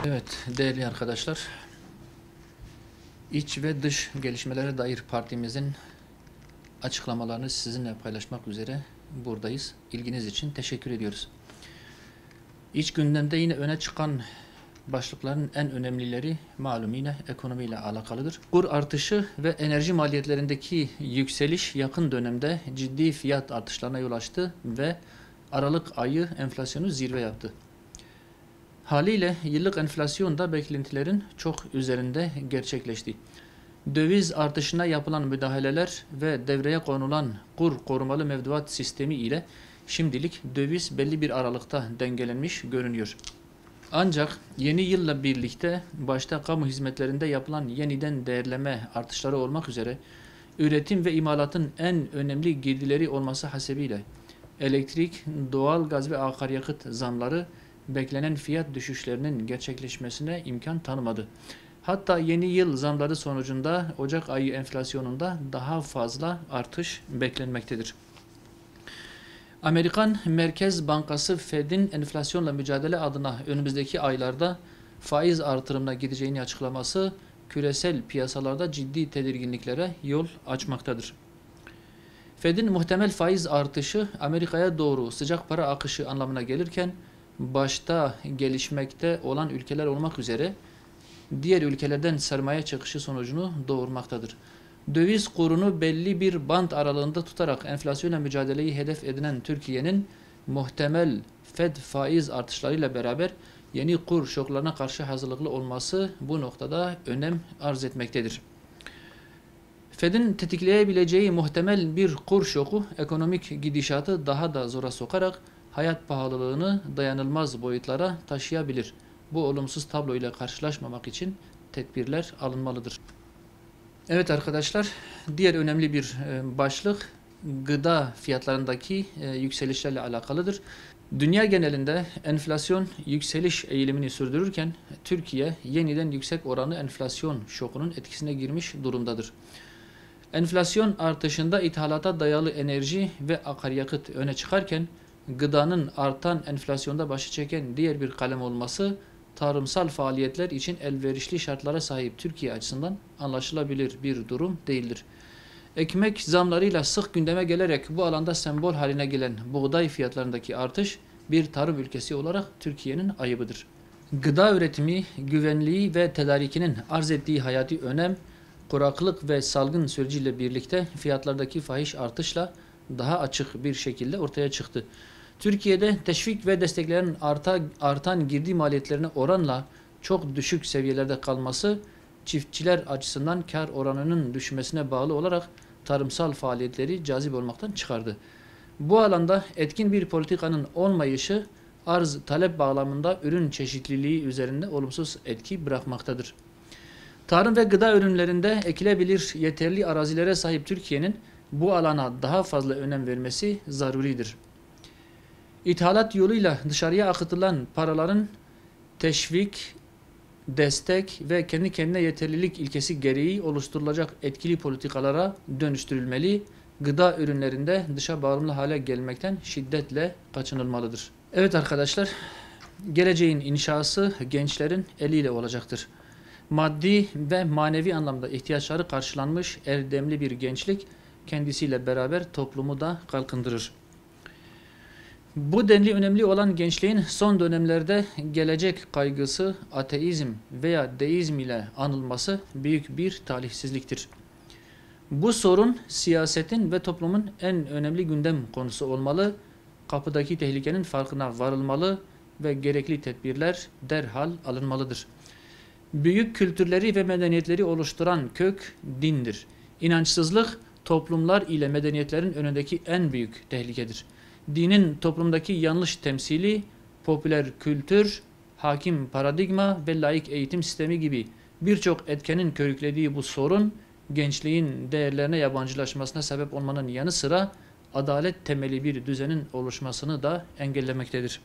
Evet, değerli arkadaşlar, iç ve dış gelişmelere dair partimizin açıklamalarını sizinle paylaşmak üzere buradayız. İlginiz için teşekkür ediyoruz. İç gündemde yine öne çıkan başlıkların en önemlileri malum yine ekonomiyle alakalıdır. Kur artışı ve enerji maliyetlerindeki yükseliş yakın dönemde ciddi fiyat artışlarına yol açtı ve Aralık ayı enflasyonu zirve yaptı. Haliyle yıllık enflasyon da beklentilerin çok üzerinde gerçekleşti. Döviz artışına yapılan müdahaleler ve devreye konulan kur korumalı mevduat sistemi ile şimdilik döviz belli bir aralıkta dengelenmiş görünüyor. Ancak yeni yılla birlikte başta kamu hizmetlerinde yapılan yeniden değerleme artışları olmak üzere üretim ve imalatın en önemli girdileri olması hasebiyle elektrik, doğal gaz ve akaryakıt zamları beklenen fiyat düşüşlerinin gerçekleşmesine imkan tanımadı. Hatta yeni yıl zamları sonucunda Ocak ayı enflasyonunda daha fazla artış beklenmektedir. Amerikan Merkez Bankası Fed'in enflasyonla mücadele adına önümüzdeki aylarda faiz artırımına gideceğini açıklaması küresel piyasalarda ciddi tedirginliklere yol açmaktadır. Fed'in muhtemel faiz artışı Amerika'ya doğru sıcak para akışı anlamına gelirken başta gelişmekte olan ülkeler olmak üzere diğer ülkelerden sermaye çıkışı sonucunu doğurmaktadır. Döviz kurunu belli bir band aralığında tutarak enflasyonla mücadeleyi hedef edinen Türkiye'nin muhtemel Fed faiz artışlarıyla beraber yeni kur şoklarına karşı hazırlıklı olması bu noktada önem arz etmektedir. Fed'in tetikleyebileceği muhtemel bir kur şoku ekonomik gidişatı daha da zora sokarak hayat pahalılığını dayanılmaz boyutlara taşıyabilir. Bu olumsuz tablo ile karşılaşmamak için tedbirler alınmalıdır. Evet arkadaşlar, diğer önemli bir başlık gıda fiyatlarındaki yükselişlerle alakalıdır. Dünya genelinde enflasyon yükseliş eğilimini sürdürürken Türkiye yeniden yüksek oranlı enflasyon şokunun etkisine girmiş durumdadır. Enflasyon artışında ithalata dayalı enerji ve akaryakıt öne çıkarken gıdanın artan enflasyonda başı çeken diğer bir kalem olması tarımsal faaliyetler için elverişli şartlara sahip Türkiye açısından anlaşılabilir bir durum değildir. Ekmek zamlarıyla sık gündeme gelerek bu alanda sembol haline gelen buğday fiyatlarındaki artış bir tarım ülkesi olarak Türkiye'nin ayıbıdır. Gıda üretimi, güvenliği ve tedarikinin arz ettiği hayati önem, kuraklık ve salgın süreciyle birlikte fiyatlardaki fahiş artışla daha açık bir şekilde ortaya çıktı. Türkiye'de teşvik ve desteklerin artan girdi maliyetlerine oranla çok düşük seviyelerde kalması, çiftçiler açısından kar oranının düşmesine bağlı olarak tarımsal faaliyetleri cazip olmaktan çıkardı. Bu alanda etkin bir politikanın olmayışı, arz-talep bağlamında ürün çeşitliliği üzerinde olumsuz etki bırakmaktadır. Tarım ve gıda ürünlerinde ekilebilir yeterli arazilere sahip Türkiye'nin bu alana daha fazla önem vermesi zaruridir. İthalat yoluyla dışarıya akıtılan paraların teşvik, destek ve kendi kendine yeterlilik ilkesi gereği oluşturulacak etkili politikalara dönüştürülmeli, gıda ürünlerinde dışa bağımlı hale gelmekten şiddetle kaçınılmalıdır. Evet arkadaşlar, geleceğin inşası gençlerin eliyle olacaktır. Maddi ve manevi anlamda ihtiyaçları karşılanmış erdemli bir gençlik kendisiyle beraber toplumu da kalkındırır. Bu denli önemli olan gençliğin son dönemlerde gelecek kaygısı, ateizm veya deizm ile anılması büyük bir talihsizliktir. Bu sorun siyasetin ve toplumun en önemli gündem konusu olmalı, kapıdaki tehlikenin farkına varılmalı ve gerekli tedbirler derhal alınmalıdır. Büyük kültürleri ve medeniyetleri oluşturan kök dindir. İnançsızlık toplumlar ile medeniyetlerin önündeki en büyük tehlikedir. Dinin toplumdaki yanlış temsili, popüler kültür, hakim paradigma ve laik eğitim sistemi gibi birçok etkenin körüklediği bu sorun, gençliğin değerlerine yabancılaşmasına sebep olmanın yanı sıra adalet temeli bir düzenin oluşmasını da engellemektedir.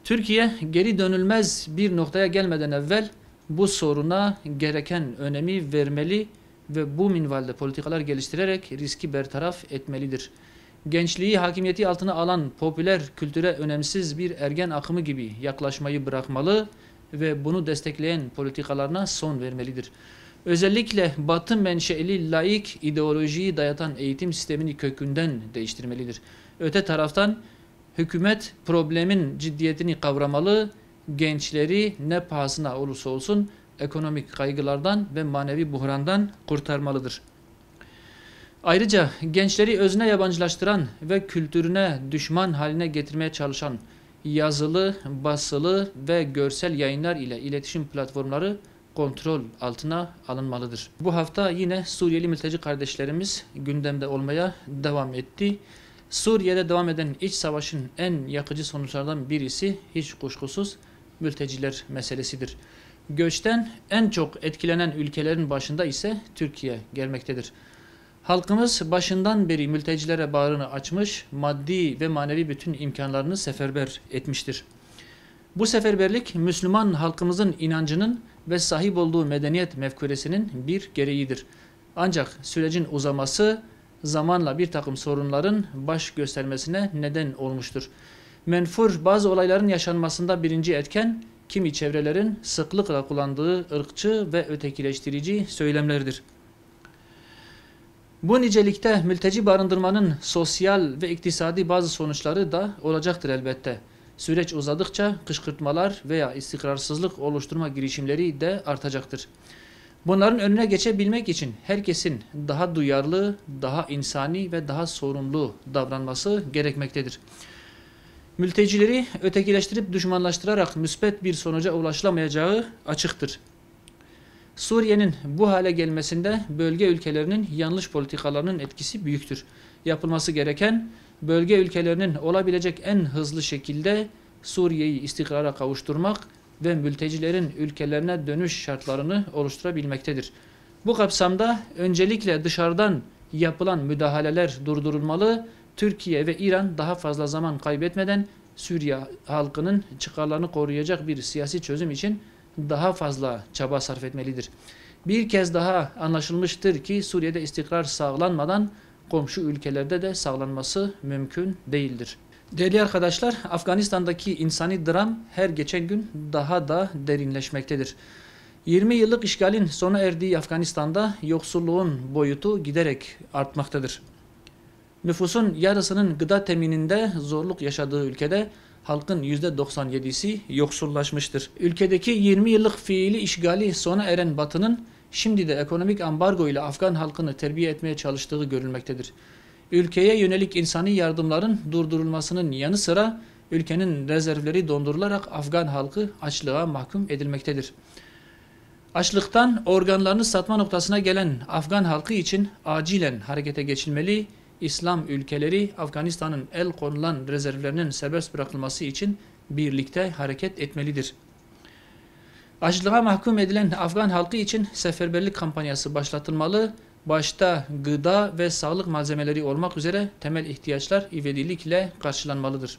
Türkiye geri dönülmez bir noktaya gelmeden evvel bu soruna gereken önemi vermeli ve bu minvalde politikalar geliştirerek riski bertaraf etmelidir. Gençliği hakimiyeti altına alan popüler kültüre önemsiz bir ergen akımı gibi yaklaşmayı bırakmalı ve bunu destekleyen politikalarına son vermelidir. Özellikle Batı menşeli laik ideolojiyi dayatan eğitim sistemini kökünden değiştirmelidir. Öte taraftan hükümet problemin ciddiyetini kavramalı, gençleri ne pahasına olursa olsun ekonomik kaygılardan ve manevi buhrandan kurtarmalıdır. Ayrıca gençleri özne yabancılaştıran ve kültürüne düşman haline getirmeye çalışan yazılı, basılı ve görsel yayınlar ile iletişim platformları kontrol altına alınmalıdır. Bu hafta yine Suriyeli mülteci kardeşlerimiz gündemde olmaya devam etti. Suriye'de devam eden iç savaşın en yakıcı sonuçlarından birisi hiç kuşkusuz mülteciler meselesidir. Göçten en çok etkilenen ülkelerin başında ise Türkiye gelmektedir. Halkımız başından beri mültecilere bağrını açmış, maddi ve manevi bütün imkanlarını seferber etmiştir. Bu seferberlik Müslüman halkımızın inancının ve sahip olduğu medeniyet mefkuresinin bir gereğidir. Ancak sürecin uzaması zamanla bir takım sorunların baş göstermesine neden olmuştur. Menfur bazı olayların yaşanmasında birinci etken, kimi çevrelerin sıklıkla kullandığı ırkçı ve ötekileştirici söylemlerdir. Bu nicelikte mülteci barındırmanın sosyal ve iktisadi bazı sonuçları da olacaktır elbette. Süreç uzadıkça kışkırtmalar veya istikrarsızlık oluşturma girişimleri de artacaktır. Bunların önüne geçebilmek için herkesin daha duyarlı, daha insani ve daha sorumlu davranması gerekmektedir. Mültecileri ötekileştirip düşmanlaştırarak müspet bir sonuca ulaşılamayacağı açıktır. Suriye'nin bu hale gelmesinde bölge ülkelerinin yanlış politikalarının etkisi büyüktür. Yapılması gereken, bölge ülkelerinin olabilecek en hızlı şekilde Suriye'yi istikrara kavuşturmak ve mültecilerin ülkelerine dönüş şartlarını oluşturabilmektedir. Bu kapsamda öncelikle dışarıdan yapılan müdahaleler durdurulmalı, Türkiye ve İran daha fazla zaman kaybetmeden Suriye halkının çıkarlarını koruyacak bir siyasi çözüm için daha fazla çaba sarf etmelidir. Bir kez daha anlaşılmıştır ki Suriye'de istikrar sağlanmadan komşu ülkelerde de sağlanması mümkün değildir. Değerli arkadaşlar, Afganistan'daki insani dram her geçen gün daha da derinleşmektedir. 20 yıllık işgalin sona erdiği Afganistan'da yoksulluğun boyutu giderek artmaktadır. Nüfusun yarısının gıda temininde zorluk yaşadığı ülkede halkın %97'si yoksullaşmıştır. Ülkedeki 20 yıllık fiili işgali sona eren Batı'nın şimdi de ekonomik ambargo ile Afgan halkını terbiye etmeye çalıştığı görülmektedir. Ülkeye yönelik insani yardımların durdurulmasının yanı sıra ülkenin rezervleri dondurularak Afgan halkı açlığa mahkum edilmektedir. Açlıktan organlarını satma noktasına gelen Afgan halkı için acilen harekete geçilmeli, İslam ülkeleri Afganistan'ın el konulan rezervlerinin serbest bırakılması için birlikte hareket etmelidir. Açlığa mahkum edilen Afgan halkı için seferberlik kampanyası başlatılmalı, başta gıda ve sağlık malzemeleri olmak üzere temel ihtiyaçlar ivedilikle karşılanmalıdır.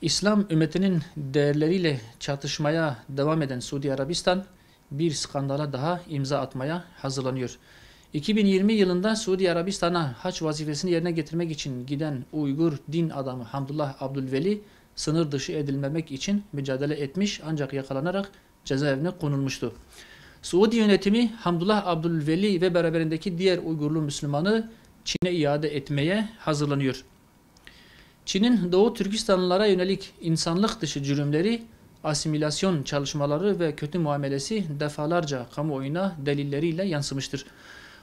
İslam ümmetinin değerleriyle çatışmaya devam eden Suudi Arabistan bir skandala daha imza atmaya hazırlanıyor. 2020 yılında Suudi Arabistan'a hac vazifesini yerine getirmek için giden Uygur din adamı Hamdullah Abdülveli sınır dışı edilmemek için mücadele etmiş ancak yakalanarak cezaevine konulmuştu. Suudi yönetimi Hamdullah Abdülveli ve beraberindeki diğer Uygurlu Müslümanı Çin'e iade etmeye hazırlanıyor. Çin'in Doğu Türkistanlılara yönelik insanlık dışı cürümleri, asimilasyon çalışmaları ve kötü muamelesi defalarca kamuoyuna delilleriyle yansımıştır.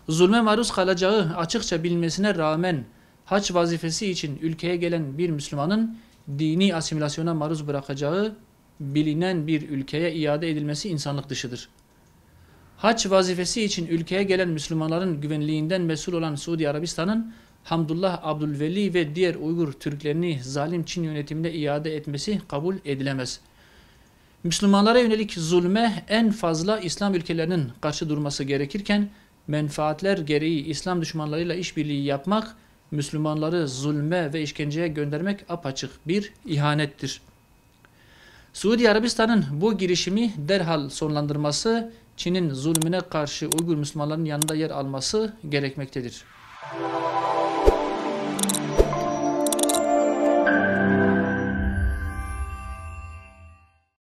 Zulme maruz kalacağı açıkça bilinmesine rağmen hac vazifesi için ülkeye gelen bir Müslümanın dini asimilasyona maruz bırakacağı bilinen bir ülkeye iade edilmesi insanlık dışıdır. Hac vazifesi için ülkeye gelen Müslümanların güvenliğinden mesul olan Suudi Arabistan'ın Hamdullah Abdülveli ve diğer Uygur Türklerini zalim Çin yönetimine iade etmesi kabul edilemez. Müslümanlara yönelik zulme en fazla İslam ülkelerinin karşı durması gerekirken menfaatler gereği İslam düşmanlarıyla işbirliği yapmak, Müslümanları zulme ve işkenceye göndermek apaçık bir ihanettir. Suudi Arabistan'ın bu girişimi derhal sonlandırması, Çin'in zulmüne karşı Uygur Müslümanların yanında yer alması gerekmektedir.